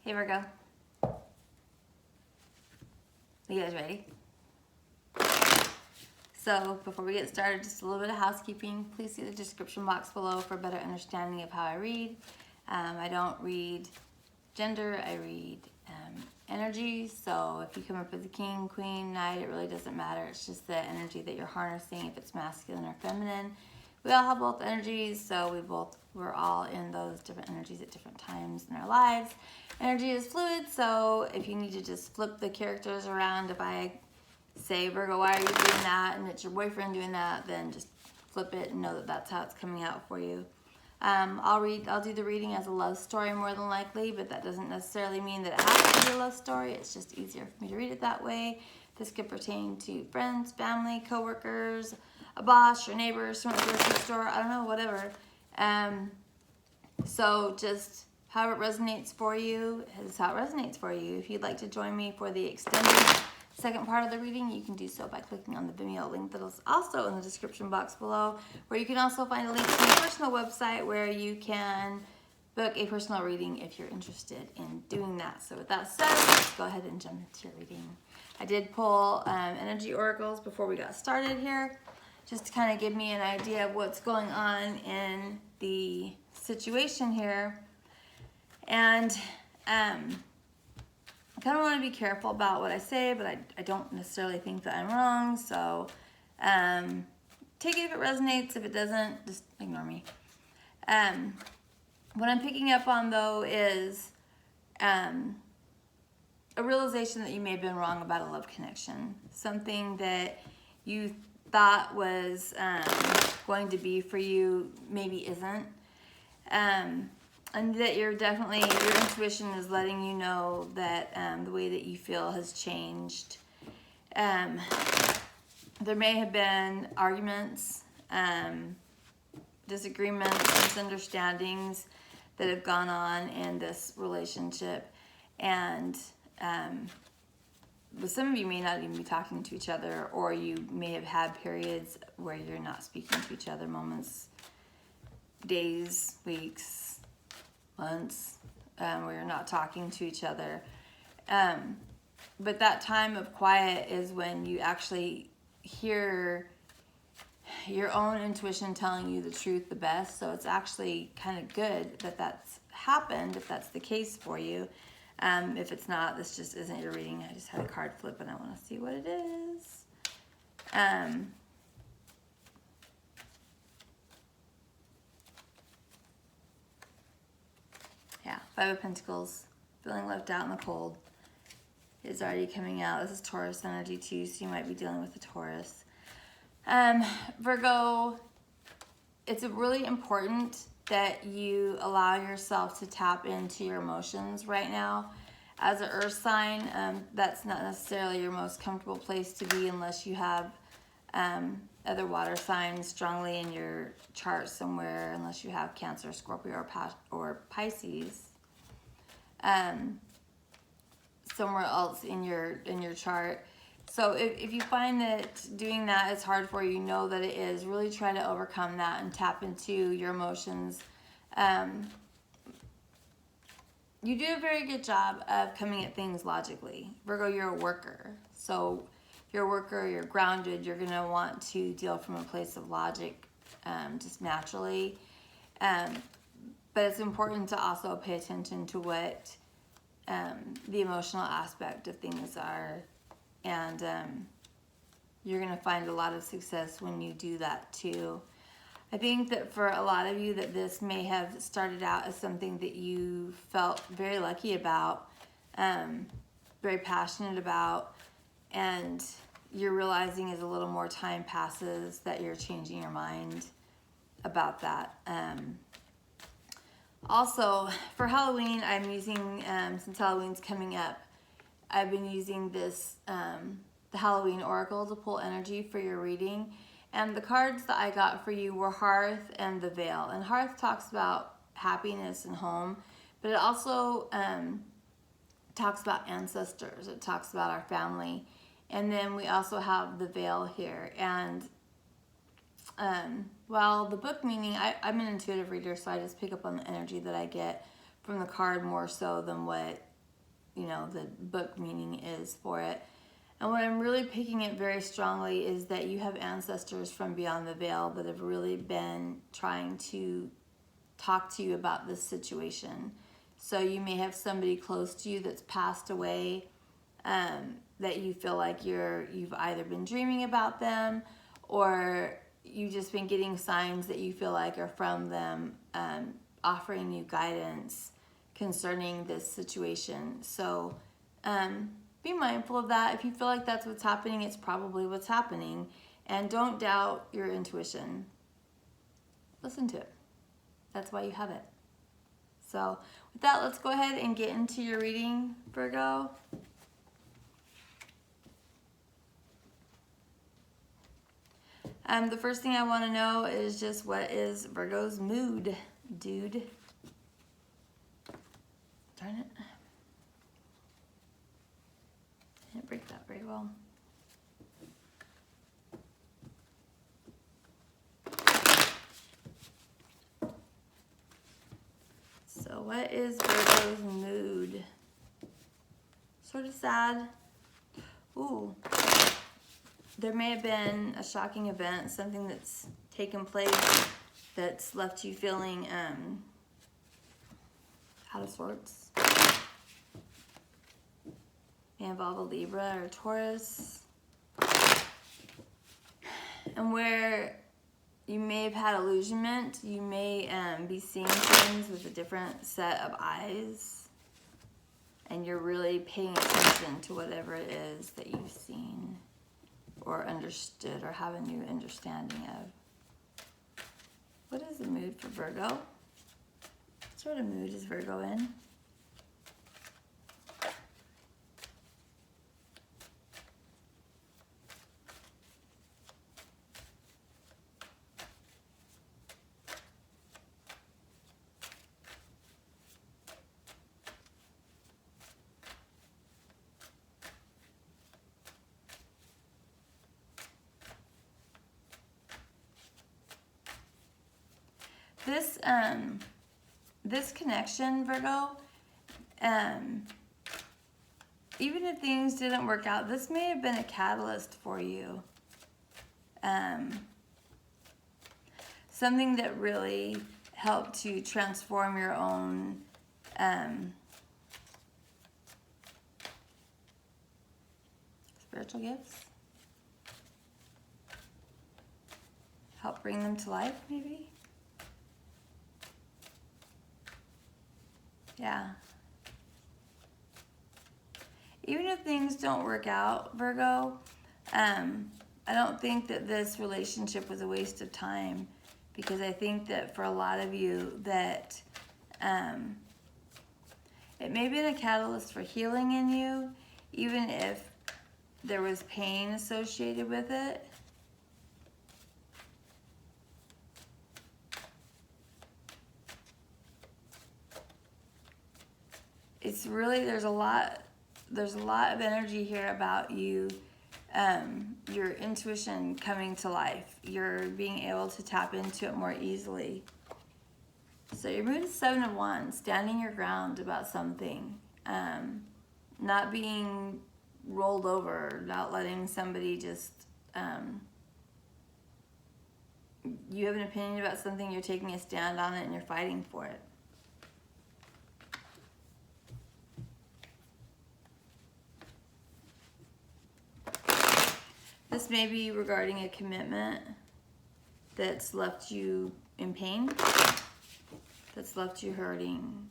Hey Virgo. You guys ready? So before we get started, just a little bit of housekeeping. Please see the description box below for a better understanding of how I read. I don't read gender, I read energy. So if you come up as a king, queen, knight, it really doesn't matter. It's just the energy that you're harnessing, if it's masculine or feminine. We all have both energies, so we're all in those different energies at different times in our lives. Energy is fluid, so if you need to just flip the characters around, if I say, Virgo, why are you doing that? And it's your boyfriend doing that, then just flip it and know that that's how it's coming out for you. I'll do the reading as a love story more than likely, but that doesn't necessarily mean that it has to be a love story. It's just easier for me to read it that way. This could pertain to friends, family, coworkers, a boss, your neighbors, someone at the grocery store, I don't know, whatever. So just how it resonates for you is how it resonates for you. If you'd like to join me for the extended second part of the reading, you can do so by clicking on the Vimeo link that is also in the description box below, where you can also find a link to my personal website where you can book a personal reading if you're interested in doing that. So with that said, let's go ahead and jump into your reading. I did pull energy oracles before we got started here, just to kind of give me an idea of what's going on in the situation here. And I kind of want to be careful about what I say, but I don't necessarily think that I'm wrong. So take it if it resonates. If it doesn't, just ignore me. What I'm picking up on, though, is a realization that you may have been wrong about a love connection. Something that you thought was going to be for you maybe isn't. And that your intuition is letting you know that the way that you feel has changed. There may have been arguments, disagreements, misunderstandings that have gone on in this relationship. And but some of you may not even be talking to each other, or you may have had periods where you're not speaking to each other, moments, days, weeks, months, where you're not talking to each other. But that time of quiet is when you actually hear your own intuition telling you the truth the best. So it's actually kind of good that that's happened, if that's the case for you. If it's not, this just isn't your reading. I just had a card flip and I want to see what it is. Yeah, Five of Pentacles, feeling left out in the cold is already coming out. This is Taurus energy too, so you might be dealing with a Taurus. Virgo, it's really important that you allow yourself to tap into your emotions right now. As an earth sign, that's not necessarily your most comfortable place to be unless you have other water signs strongly in your chart somewhere, unless you have Cancer, Scorpio, or Pisces. Somewhere else in your chart. So if you find that doing that is hard for you, know that it is. Really try to overcome that and tap into your emotions. You do a very good job of coming at things logically. Virgo, you're a worker. So you're a worker, you're grounded, you're going to want to deal from a place of logic just naturally. But it's important to also pay attention to what the emotional aspect of things are. And you're going to find a lot of success when you do that too. I think that for a lot of you that this may have started out as something that you felt very lucky about, very passionate about, and you're realizing as a little more time passes that you're changing your mind about that. Also, for Halloween, I'm using, since Halloween's coming up, I've been using this, the Halloween Oracle to pull energy for your reading. And the cards that I got for you were Hearth and the Veil. And Hearth talks about happiness and home, but it also talks about ancestors. It talks about our family. And then we also have the Veil here. And well, the book meaning, I'm an intuitive reader, so I just pick up on the energy that I get from the card more so than what the book meaning is for it. And what I'm really picking it very strongly is that you have ancestors from beyond the veil that have really been trying to talk to you about this situation. So you may have somebody close to you that's passed away, that you feel like you've either been dreaming about them, or you've just been getting signs that you feel like are from them, offering you guidance concerning this situation. So be mindful of that. If you feel like that's what's happening, it's probably what's happening. And don't doubt your intuition. Listen to it. That's why you have it. So with that, let's go ahead and get into your reading, Virgo. The first thing I want to know is just what is Virgo's mood, dude? Darn it. I didn't break that very well. So what is Virgo's mood? Sort of sad. Ooh. There may have been a shocking event, something that's taken place that's left you feeling out of sorts. May involve a Libra or Taurus. And where you may have had illusionment, you may be seeing things with a different set of eyes. And you're really paying attention to whatever it is that you've seen or understood or have a new understanding of. What is the mood for Virgo? What sort of mood is Virgo in? This connection, Virgo, even if things didn't work out, this may have been a catalyst for you. Something that really helped to transform your own spiritual gifts. Help bring them to life, maybe? Yeah. Even if things don't work out, Virgo, I don't think that this relationship was a waste of time, because I think that for a lot of you that it may have been a catalyst for healing in you, even if there was pain associated with it. It's really, there's a lot of energy here about you, your intuition coming to life. You're being able to tap into it more easily. So your mood is 7 of Wands, standing your ground about something, not being rolled over, not letting somebody just, you have an opinion about something, you're taking a stand on it, and you're fighting for it. This may be regarding a commitment that's left you in pain, that's left you hurting,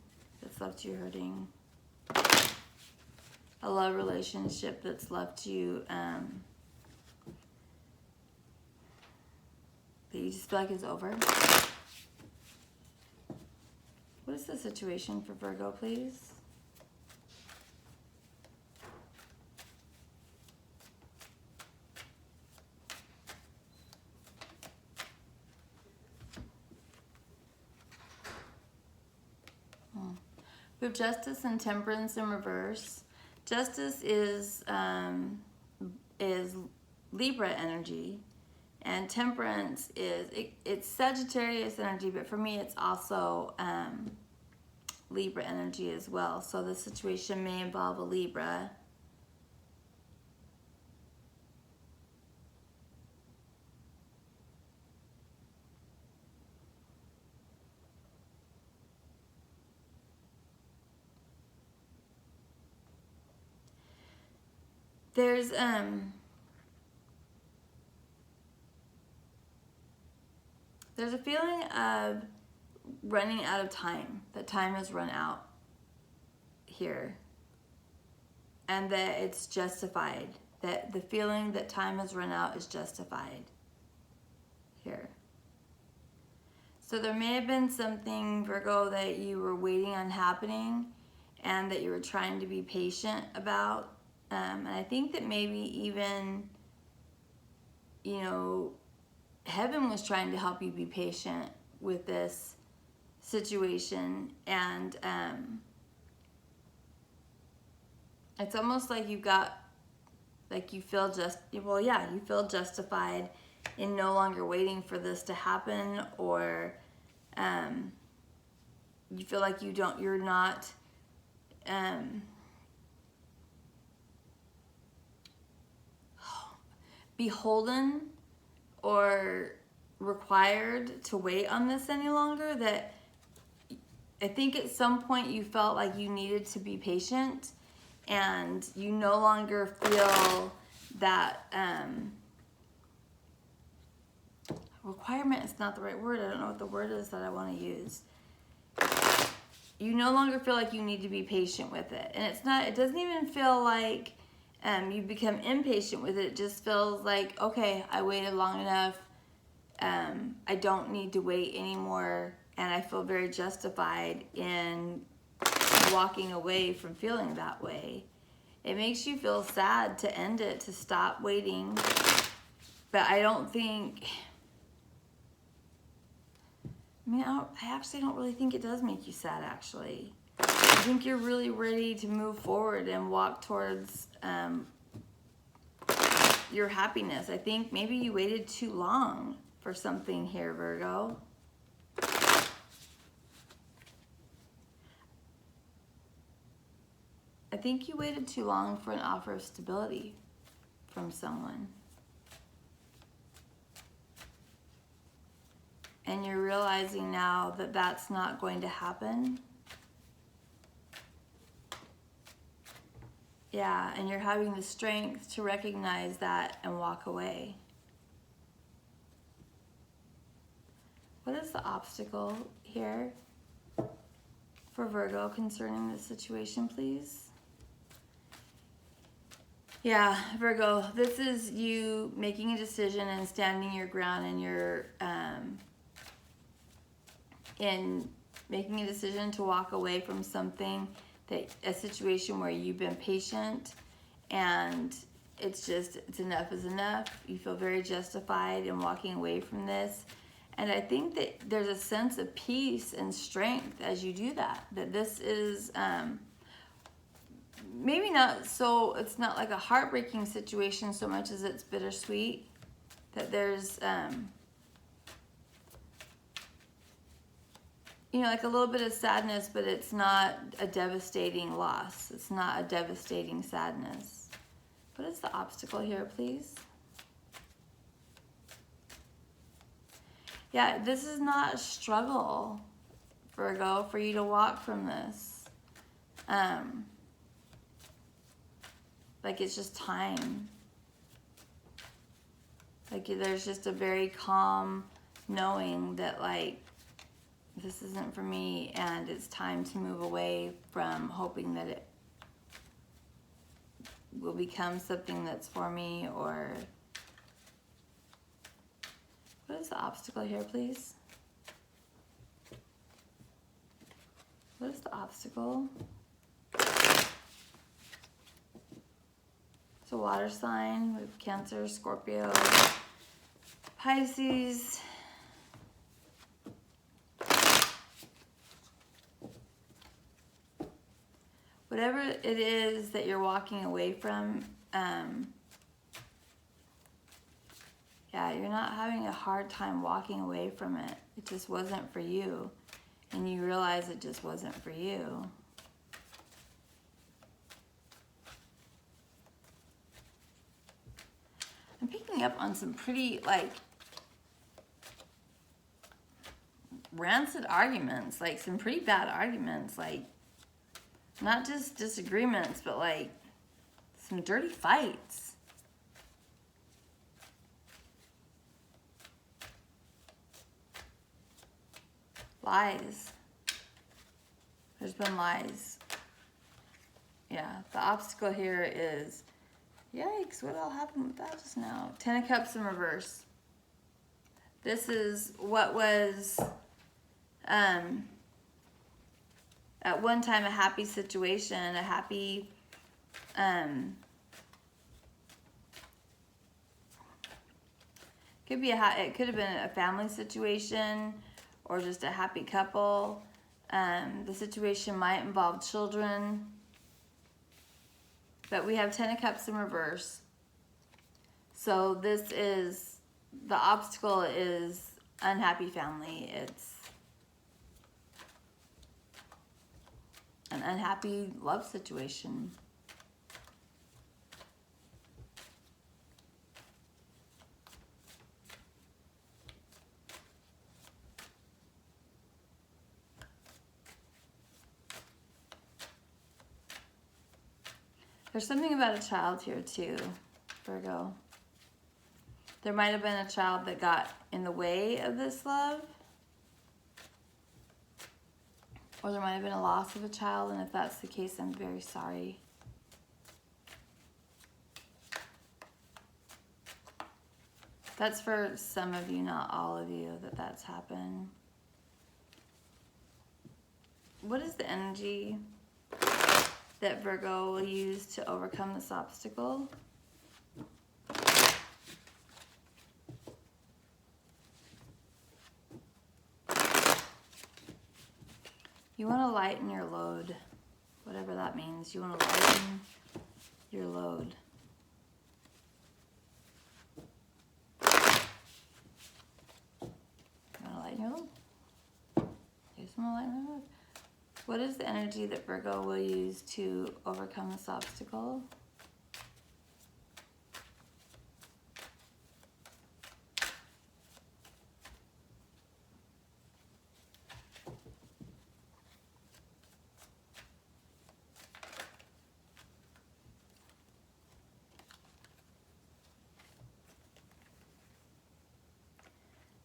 a love relationship that's left you, that you just feel like it's over. What is the situation for Virgo, please? We have Justice and Temperance in reverse. Justice is Libra energy, and Temperance is it's Sagittarius energy, but for me it's also Libra energy as well. So the situation may involve a Libra. There's a feeling of running out of time, that time has run out here, and that it's justified, that the feeling that time has run out is justified here. So there may have been something, Virgo, that you were waiting on happening and that you were trying to be patient about. And I think that maybe even, you know, heaven was trying to help you be patient with this situation. And it's almost like you got, like you feel you feel justified in no longer waiting for this to happen, or you feel like you're not beholden or required to wait on this any longer. That I think at some point you felt like you needed to be patient, and you no longer feel that requirement is not the right word. I don't know what the word is that I want to use. You no longer feel like you need to be patient with it. And it doesn't even feel like you become impatient with it. It just feels like, okay, I waited long enough. I don't need to wait anymore. And I feel very justified in walking away from feeling that way. It makes you feel sad to end it, to stop waiting. But I don't think... I actually don't really think it does make you sad, actually. I think you're really ready to move forward and walk towards your happiness. I think maybe you waited too long for something here, Virgo. I think you waited too long for an offer of stability from someone. And you're realizing now that that's not going to happen. Yeah, and you're having the strength to recognize that and walk away. What is the obstacle here for Virgo concerning this situation, please? Yeah, Virgo, this is you making a decision and standing your ground, and you're in making a decision to walk away from something, a situation where you've been patient, and it's enough is enough. You feel very justified in walking away from this. And I think that there's a sense of peace and strength as you do that. That this is maybe not so, it's not like a heartbreaking situation so much as it's bittersweet. That there's like a little bit of sadness, but it's not a devastating loss. It's not a devastating sadness. What is the obstacle here, please? Yeah, this is not a struggle, Virgo, for you to walk from this. Like it's just time. Like there's just a very calm knowing that like, this isn't for me, and it's time to move away from hoping that it will become something that's for me. Or what is the obstacle here, please? What is the obstacle? It's a water sign. We have Cancer, Scorpio, Pisces. Whatever it is that you're walking away from, yeah, you're not having a hard time walking away from it. It just wasn't for you. and you realize it just wasn't for you. I'm picking up on some pretty, like, rancid arguments, like some pretty bad arguments, like not just disagreements, but like some dirty fights. Lies. There's been lies. Yeah, the obstacle here is, yikes, what all happened with that just now? 10 of Cups in reverse. This is what was at one time a happy situation, a happy it could have been a family situation or just a happy couple. The situation might involve children, but we have 10 of Cups in reverse. So this is, the obstacle is unhappy family. It's an unhappy love situation. There's something about a child here too, Virgo. There might have been a child that got in the way of this love. Or there might have been a loss of a child, and if that's the case, I'm very sorry. That's for some of you, not all of you, that's happened. What is the energy that Virgo will use to overcome this obstacle? You want to lighten your load, whatever that means. You want to lighten your load. You want to lighten your load? You just want to lighten your load. What is the energy that Virgo will use to overcome this obstacle?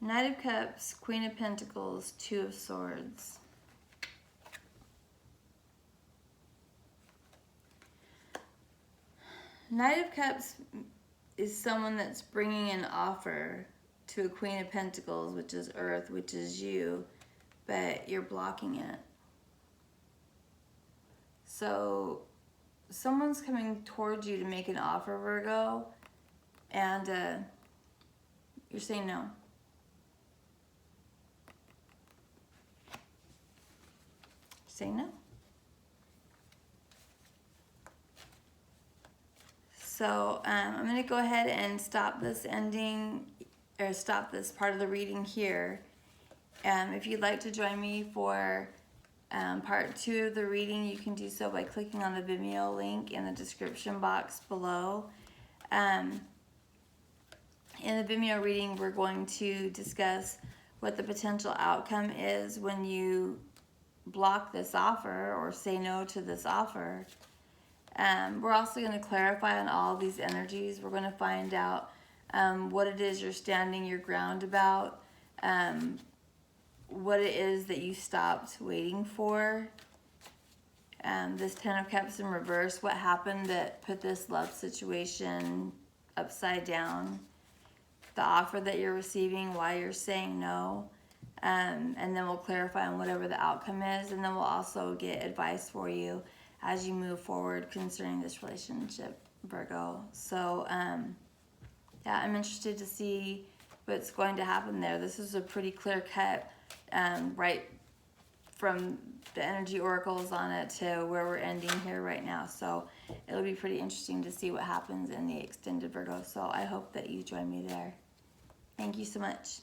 Knight of Cups, Queen of Pentacles, Two of Swords. Knight of Cups is someone that's bringing an offer to a Queen of Pentacles, which is Earth, which is you, but you're blocking it. So someone's coming towards you to make an offer, Virgo, and you're saying no. Say no. So I'm going to go ahead and stop this ending, or stop this part of the reading here. If you'd like to join me for part 2 of the reading, you can do so by clicking on the Vimeo link in the description box below. In the Vimeo reading, we're going to discuss what the potential outcome is when you block this offer or say no to this offer. We're also going to clarify on all of these energies. We're going to find out what it is you're standing your ground about, what it is that you stopped waiting for. This 10 of Cups in reverse, what happened that put this love situation upside down, the offer that you're receiving, why you're saying no. And then we'll clarify on whatever the outcome is, and then we'll also get advice for you as you move forward concerning this relationship, Virgo. So, yeah, I'm interested to see what's going to happen there. This is a pretty clear cut, right from the energy oracles on it to where we're ending here right now. So it'll be pretty interesting to see what happens in the extended Virgo. So I hope that you join me there. Thank you so much.